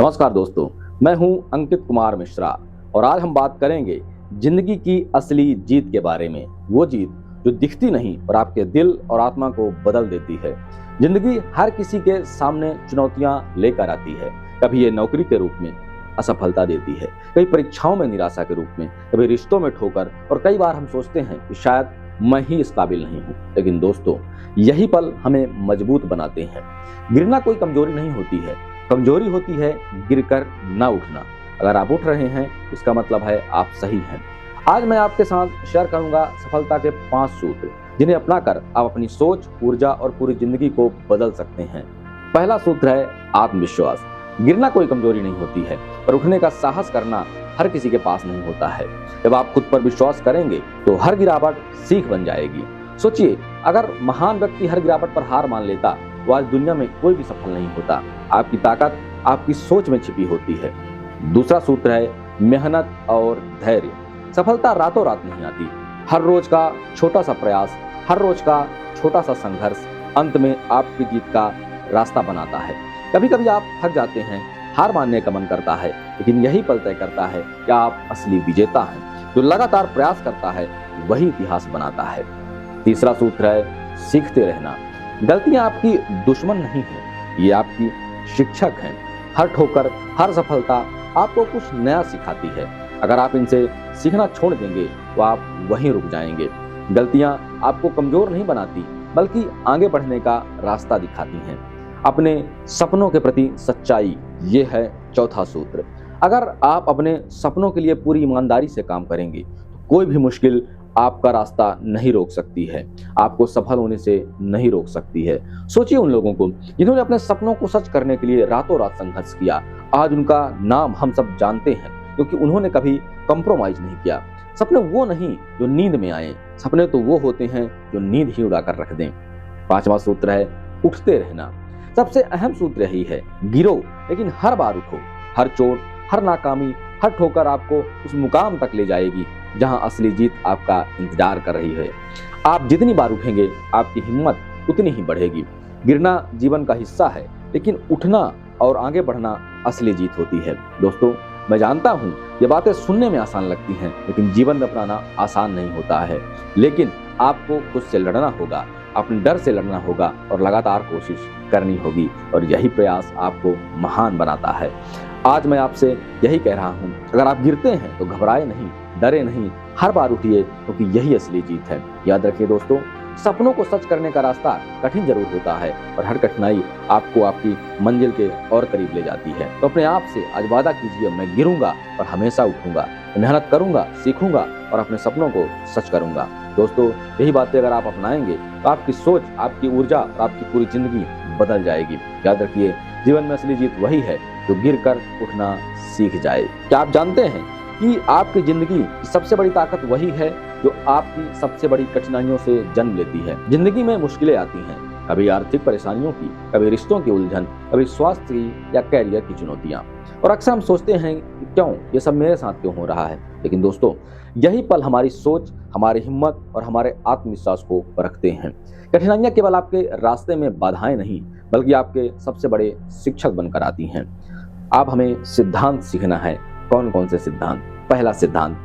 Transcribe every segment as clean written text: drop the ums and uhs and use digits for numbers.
नमस्कार दोस्तों, मैं हूं अंकित कुमार मिश्रा और आज हम बात करेंगे जिंदगी की असली जीत के बारे में। वो जीत जो दिखती नहीं पर आपके दिल और आत्मा को बदल देती है। जिंदगी हर किसी के सामने चुनौतियां लेकर आती है। कभी ये नौकरी के रूप में असफलता देती है, कई परीक्षाओं में निराशा के रूप में, कभी रिश्तों में ठोकर, और कई बार हम सोचते हैं कि शायद मैं ही इस काबिल नहीं हूँ। लेकिन दोस्तों, यही पल हमें मजबूत बनाते हैं। गिरना कोई कमजोरी नहीं होती है, कमजोरी होती है गिरकर ना उठना। अगर आप उठ रहे हैं इसका मतलब है आप सही हैं। आज मैं आपके साथ शेयर करूंगा सफलता के 5 सूत्र, जिन्हें अपनाकर आप अपनी सोच, ऊर्जा और पूरी जिंदगी को बदल सकते हैं। पहला सूत्र है आत्मविश्वास। गिरना कोई कमजोरी नहीं होती है, पर उठने का साहस करना हर किसी के पास नहीं होता है। जब आप खुद पर विश्वास करेंगे तो हर गिरावट सीख बन जाएगी। सोचिए, अगर महान व्यक्ति हर गिरावट पर हार मान लेता तो आज दुनिया में कोई भी सफल नहीं होता। आपकी ताकत आपकी सोच में छिपी होती है। दूसरा सूत्र है मेहनत और धैर्य। सफलता रातों रात नहीं आती। हर रोज का छोटा सा प्रयास, हर रोज का छोटा सा संघर्ष अंत में आपकी जीत का रास्ता बनाता है। कभी कभी आप थक जाते हैं, हार मानने का मन करता है, लेकिन यही पल तय करता है कि आप असली विजेता हैं। जो लगातार प्रयास करता है वही इतिहास बनाता है। तीसरा सूत्र है सीखते रहना। गलतियां आपकी दुश्मन नहीं है, ये आपकी शिक्षक हैं। हर ठोकर, हर सफलता आपको कुछ नया सिखाती है। अगर आप इनसे सीखना छोड़ देंगे तो आप वहीं रुक जाएंगे। गलतियां आपको कमजोर नहीं बनाती, बल्कि आगे बढ़ने का रास्ता दिखाती हैं। अपने सपनों के प्रति सच्चाई, ये है चौथा सूत्र। अगर आप अपने सपनों के लिए पूरी ईमानदारी से काम करेंगे तो कोई भी मुश्किल आपका रास्ता नहीं रोक सकती है, आपको सफल होने से नहीं रोक सकती है। सोचिए उन लोगों को जिन्होंने अपने सपनों को सच करने के लिए रातों रात संघर्ष किया। आज उनका नाम हम सब जानते हैं, क्योंकि उन्होंने कभी कंप्रोमाइज नहीं किया। सपने वो नहीं जो नींद में आए, सपने तो वो होते हैं जो नींद ही उड़ाकर रख दें। पांचवा सूत्र है उठते रहना। सबसे अहम सूत्र यही है, गिरो लेकिन हर बार उठो। हर चोट, हर नाकामी, हर ठोकर आपको उस मुकाम तक ले जाएगी जहां असली जीत आपका इंतजार कर रही है। आप जितनी बार उठेंगे आपकी हिम्मत उतनी ही बढ़ेगी। गिरना जीवन का हिस्सा है, लेकिन उठना और आगे बढ़ना असली जीत होती है। दोस्तों, मैं जानता हूं ये बातें सुनने में आसान लगती हैं, लेकिन जीवन में अपनाना आसान नहीं होता है। लेकिन आपको खुद से लड़ना होगा, अपने डर से लड़ना होगा और लगातार कोशिश करनी होगी, और यही प्रयास आपको महान बनाता है। आज मैं आपसे यही कह रहा हूं, अगर आप गिरते हैं तो घबराए नहीं, डरे नहीं, हर बार उठिए, क्योंकि यही असली जीत है। याद रखिए दोस्तों, सपनों को सच करने का रास्ता कठिन जरूर होता है, और हर कठिनाई आपको आपकी मंजिल के और करीब ले जाती है। तो अपने आप से आज वादा कीजिए, मैं गिरूंगा और हमेशा उठूंगा, मेहनत करूंगा, सीखूंगा और अपने सपनों को सच करूंगा। दोस्तों, यही बातें अगर आप अपनाएंगे तो आपकी सोच, आपकी ऊर्जा और आपकी पूरी जिंदगी बदल जाएगी। याद रखिए, जीवन में असली जीत वही है जो गिरकर उठना सीख जाए। क्या आप जानते हैं कि आपकी जिंदगी की सबसे बड़ी ताकत वही है जो आपकी सबसे बड़ी कठिनाइयों से जन्म लेती है। जिंदगी में मुश्किलें आती हैं, कभी आर्थिक परेशानियों की, कभी रिश्तों की उलझन, कभी स्वास्थ्य की या कैरियर की चुनौतियां, और अक्सर हम सोचते हैं कि क्यों ये सब मेरे साथ क्यों हो रहा है। लेकिन दोस्तों, यही पल हमारी सोच, हमारी हिम्मत और हमारे आत्मविश्वास को परखते हैं। कठिनाइयां केवल आपके रास्ते में बाधाएं नहीं, बल्कि आपके सबसे बड़े शिक्षक बनकर आती हैं। अब हमें सिद्धांत सीखना है। कौन कौन से सिद्धांत? पहला सिद्धांत,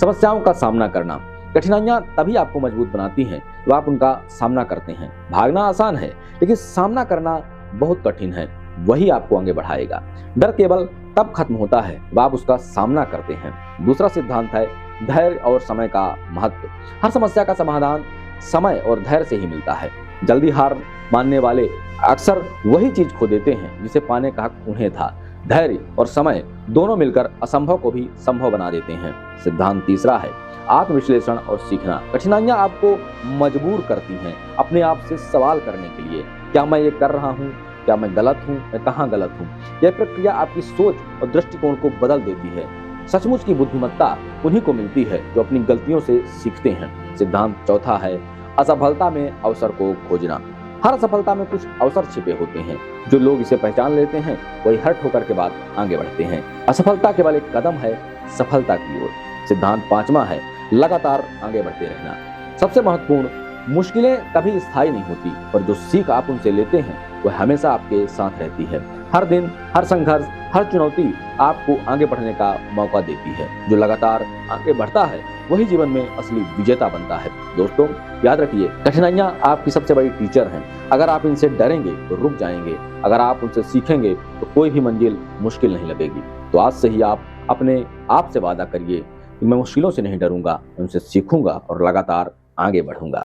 समस्याओं का सामना करना। कठिनाइयां तभी आपको मजबूत बनाती हैं जब आप उनका सामना करते हैं। भागना आसान है, लेकिन सामना करना बहुत कठिन है, वही आपको आगे बढ़ाएगा। डर केवल तब खत्म होता है जब आप उसका सामना करते हैं। दूसरा सिद्धांत है धैर्य और समय का महत्व। हर समस्या का समाधान समय और धैर्य से ही मिलता है। जल्दी हार मानने वाले अक्सर वही चीज खो देते हैं जिसे पाने का हक उन्हें था। धैर्य और समय दोनों मिलकर असंभव को भी संभव बना देते हैं। सिद्धांत तीसरा है आत्मविश्लेषण और सीखना। कठिनाइयां आपको मजबूर करती हैं अपने आप से सवाल करने के लिए, क्या मैं ये कर रहा हूँ, क्या मैं गलत हूँ, मैं कहाँ गलत हूँ। यह प्रक्रिया आपकी सोच और दृष्टिकोण को बदल देती है। सचमुच की बुद्धिमत्ता उन्हीं को मिलती है जो अपनी गलतियों से सीखते हैं। सिद्धांत चौथा है असफलता में अवसर को खोजना। हर सफलता में कुछ अवसर छिपे होते हैं। जो लोग इसे पहचान लेते हैं वही हर ठोकर के बाद आगे बढ़ते हैं। असफलता केवल एक कदम है सफलता की ओर। सिद्धांत पांचवा है लगातार आगे बढ़ते रहना। सबसे महत्वपूर्ण, मुश्किलें कभी स्थायी नहीं होती, पर जो सीख आप उनसे लेते हैं वह हमेशा आपके साथ रहती है। हर दिन, हर संघर्ष, हर चुनौती आपको आगे बढ़ने का मौका देती है। जो लगातार आगे बढ़ता है वही जीवन में असली विजेता बनता है। दोस्तों, याद रखिए, कठिनाइयां आपकी सबसे बड़ी टीचर हैं। अगर आप इनसे डरेंगे तो रुक जाएंगे, अगर आप उनसे सीखेंगे तो कोई भी मंजिल मुश्किल नहीं लगेगी। तो आज से ही आप अपने आप से वादा करिए कि मैं मुश्किलों से नहीं डरूंगा, उनसे सीखूंगा और लगातार आगे बढ़ूंगा।